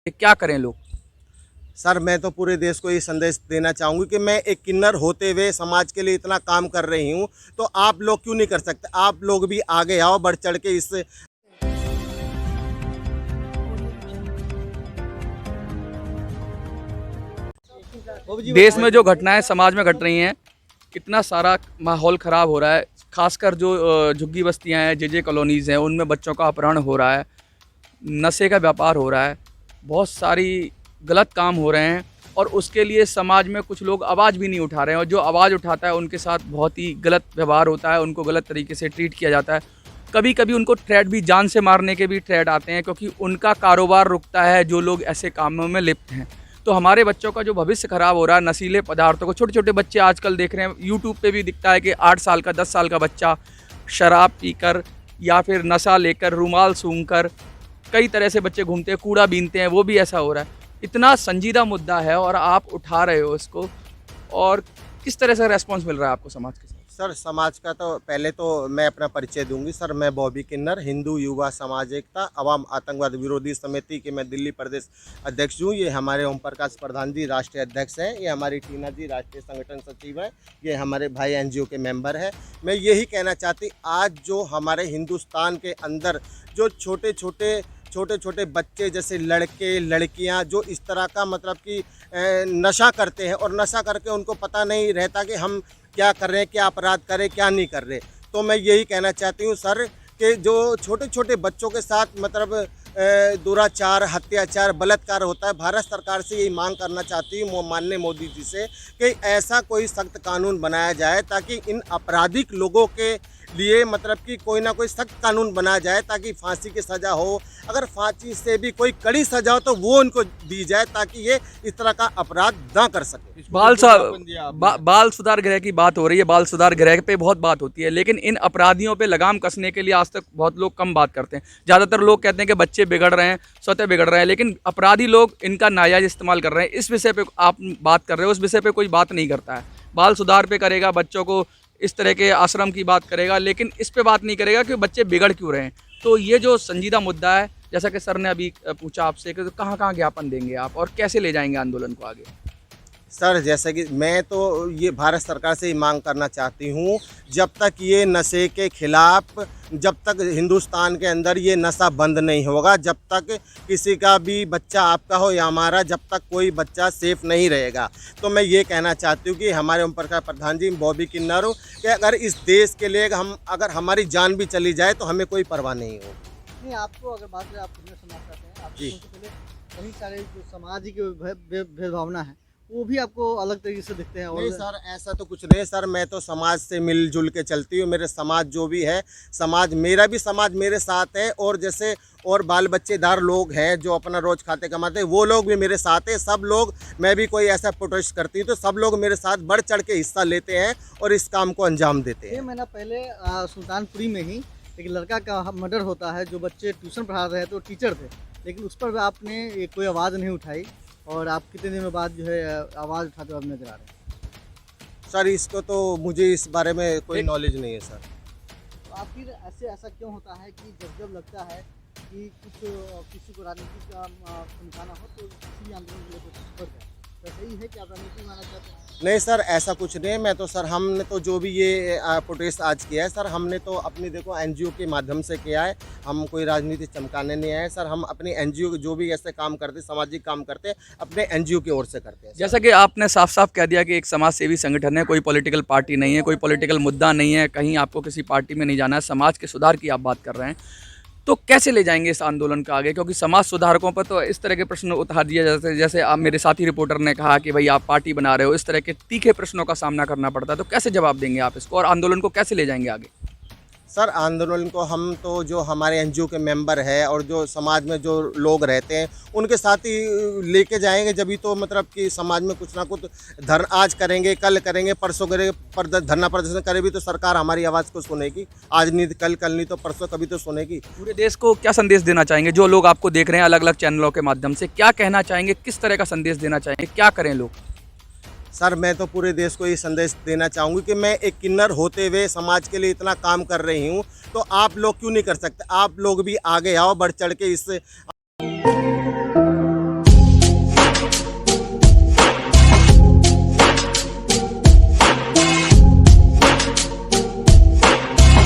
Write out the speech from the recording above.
क्या करें लोग? सर मैं तो पूरे देश को ये संदेश देना चाहूँगी कि मैं एक किन्नर होते हुए समाज के लिए इतना काम कर रही हूँ, तो आप लोग क्यों नहीं कर सकते? आप लोग भी आगे आओ, बढ़ चढ़ के इस देश में जो घटनाएं समाज में घट रही हैं, इतना सारा माहौल ख़राब हो रहा है। खासकर जो झुग्गी बस्तियां हैं, जे कॉलोनीज़ हैं, उनमें बच्चों का अपहरण हो रहा है, नशे का व्यापार हो रहा है, बहुत सारी गलत काम हो रहे हैं और उसके लिए समाज में कुछ लोग आवाज़ भी नहीं उठा रहे हैं, और जो आवाज़ उठाता है उनके साथ बहुत ही गलत व्यवहार होता है, उनको गलत तरीके से ट्रीट किया जाता है। कभी कभी उनको थ्रेट भी, जान से मारने के भी थ्रेट आते हैं, क्योंकि उनका कारोबार रुकता है जो लोग ऐसे कामों में लिप्त हैं। तो हमारे बच्चों का जो भविष्य ख़राब हो रहा है नशीले पदार्थों को, छोटे छोटे बच्चे आजकल देख रहे हैं, यूट्यूब पे भी दिखता है कि 8 साल का 10 साल का बच्चा शराब पीकर या फिर नशा लेकर, रुमाल सूंघकर, कई तरह से बच्चे घूमते हैं, कूड़ा बीनते हैं, वो भी ऐसा हो रहा है। इतना संजीदा मुद्दा है और आप उठा रहे हो इसको, और किस तरह से रेस्पॉन्स मिल रहा है आपको समाज के साथ? सर समाज का तो पहले तो मैं अपना परिचय दूंगी। सर मैं बॉबी किन्नर, हिंदू युवा समाज एकता अवाम आतंकवाद विरोधी समिति के मैं दिल्ली प्रदेश अध्यक्ष हूँ। ये हमारे ओम प्रकाश प्रधान जी राष्ट्रीय अध्यक्ष हैं, ये हमारी टीना जी राष्ट्रीय संगठन सचिव है, ये हमारे भाई एनजीओ के मेंबर हैं। मैं यही कहना चाहती, आज जो हमारे हिंदुस्तान के अंदर जो छोटे छोटे बच्चे जैसे लड़के लड़कियां जो इस तरह का मतलब कि नशा करते हैं, और नशा करके उनको पता नहीं रहता कि हम क्या कर रहे हैं, क्या अपराध करें, क्या नहीं कर रहे। तो मैं यही कहना चाहती हूँ सर कि जो छोटे छोटे बच्चों के साथ मतलब दुराचार, अत्याचार, बलात्कार होता है, भारत सरकार से यही मांग करना चाहती हूँ माननीय मोदी जी से कि ऐसा कोई सख्त कानून बनाया जाए ताकि इन आपराधिक लोगों के लिए मतलब कि कोई ना कोई सख्त कानून बनाया जाए, ताकि फांसी की सज़ा हो, अगर फांसी से भी कोई कड़ी सज़ा हो तो वो उनको दी जाए, ताकि ये इस तरह का अपराध ना कर सके। बाल सुधार गृह की बात हो रही है, बाल सुधार गृह पे बहुत बात होती है, लेकिन इन अपराधियों पे लगाम कसने के लिए आज तक बहुत लोग कम बात करते हैं। ज़्यादातर लोग कहते हैं कि बच्चे बिगड़ रहे हैं, स्वतः बिगड़ रहे हैं, लेकिन अपराधी लोग इनका नाजायज इस्तेमाल कर रहे हैं। इस विषय पे आप बात कर रहे हो, उस विषय पे कोई बात नहीं करता है। बाल सुधार पे करेगा, बच्चों को इस तरह के आश्रम की बात करेगा, लेकिन इस पे बात नहीं करेगा कि बच्चे बिगड़ क्यों रहे हैं। तो ये जो संजीदा मुद्दा है, जैसा कि सर ने अभी पूछा आपसे कि कहाँ कहाँ ज्ञापन देंगे आप और कैसे ले जाएंगे आंदोलन को आगे? सर जैसे कि मैं तो ये भारत सरकार से ही मांग करना चाहती हूँ, जब तक ये नशे के खिलाफ, जब तक हिंदुस्तान के अंदर ये नशा बंद नहीं होगा, जब तक किसी का भी बच्चा, आपका हो या हमारा, जब तक कोई बच्चा सेफ नहीं रहेगा। तो मैं ये कहना चाहती हूँ कि हमारे ओम प्रकाश प्रधान जी, बॉबी किन्नर हो, कि अगर इस देश के लिए अगर हमारी जान भी चली जाए तो हमें कोई परवाह नहीं हो। नहीं, आपको अगर बात करें, आप कितने समाज चाहते हैं, आप जी। सबसे पहले कई सारे जो सामाजिक भेदभावना है वो भी आपको अलग तरीके से दिखते हैं। नहीं और सर, ऐसा तो कुछ नहीं सर, मैं तो समाज से मिलजुल के चलती हूँ। मेरे समाज जो भी है, समाज मेरा भी समाज मेरे साथ है, और जैसे और बाल बच्चेदार लोग हैं जो अपना रोज खाते कमाते हैं, वो लोग भी मेरे साथ हैं। सब लोग, मैं भी कोई ऐसा प्रोटेस्ट करती हूँ तो सब लोग मेरे साथ बढ़ चढ़ के हिस्सा लेते हैं और इस काम को अंजाम देते हैं। 6 महीना पहले सुल्तानपुरी में ही एक लड़का का मर्डर होता है, जो बच्चे ट्यूशन पढ़ा रहे थे, तो टीचर थे, लेकिन उस पर आपने कोई आवाज़ नहीं उठाई, और आप कितने दिनों बाद जो है आवाज़ उठाते हुए नजर आ रहे हैं। सर इसको तो मुझे इस बारे में कोई नॉलेज नहीं है सर। तो आखिर ऐसा क्यों होता है कि जब लगता है कि किसी को राजनीति का समझाना हो तो किसी आंदोलन के लिए कोशिश कर जाए, तो सही है कि आप राजनीति माना चाहते हैं? नहीं सर, ऐसा कुछ नहीं। मैं तो सर, हमने तो जो भी ये प्रोटेस्ट आज किया है सर, हमने तो अपनी देखो एनजीओ के माध्यम से किया है। हम कोई राजनीति चमकाने नहीं आए सर। हम अपनी एनजीओ जो भी ऐसे काम करते, सामाजिक काम करते, अपने एनजीओ की ओर से करते हैं। जैसा कि आपने साफ साफ कह दिया कि एक समाज सेवी संगठन है, कोई पॉलिटिकल पार्टी नहीं है, कोई पॉलिटिकल मुद्दा नहीं है, कहीं आपको किसी पार्टी में नहीं जाना है, समाज के सुधार की आप बात कर रहे हैं, तो कैसे ले जाएंगे इस आंदोलन का आगे? क्योंकि समाज सुधारकों पर तो इस तरह के प्रश्न उठा दिए जाते हैं, जैसे आप, मेरे साथी रिपोर्टर ने कहा कि भाई आप पार्टी बना रहे हो, इस तरह के तीखे प्रश्नों का सामना करना पड़ता है, तो कैसे जवाब देंगे आप इसको, और आंदोलन को कैसे ले जाएंगे आगे? सर आंदोलन को हम तो जो हमारे एनजीओ के मेंबर है और जो समाज में जो लोग रहते हैं उनके साथ ही लेके जाएंगे, जब भी तो मतलब कि समाज में कुछ ना कुछ आज करेंगे, कल करेंगे, परसों करेंगे, धरना प्रदर्शन करेंगे तो सरकार हमारी आवाज़ को सुनेगी। आज नहीं कल नहीं तो परसों कभी तो सुनेगी। पूरे देश को क्या संदेश देना चाहेंगे? जो लोग आपको देख रहे हैं अलग अलग चैनलों के माध्यम से, क्या कहना चाहेंगे, किस तरह का संदेश देना चाहेंगे, क्या करें लोग? सर मैं तो पूरे देश को ये संदेश देना चाहूँगी कि मैं एक किन्नर होते हुए समाज के लिए इतना काम कर रही हूँ, तो आप लोग क्यों नहीं कर सकते? आप लोग भी आगे आओ, बढ़ चढ़ के इस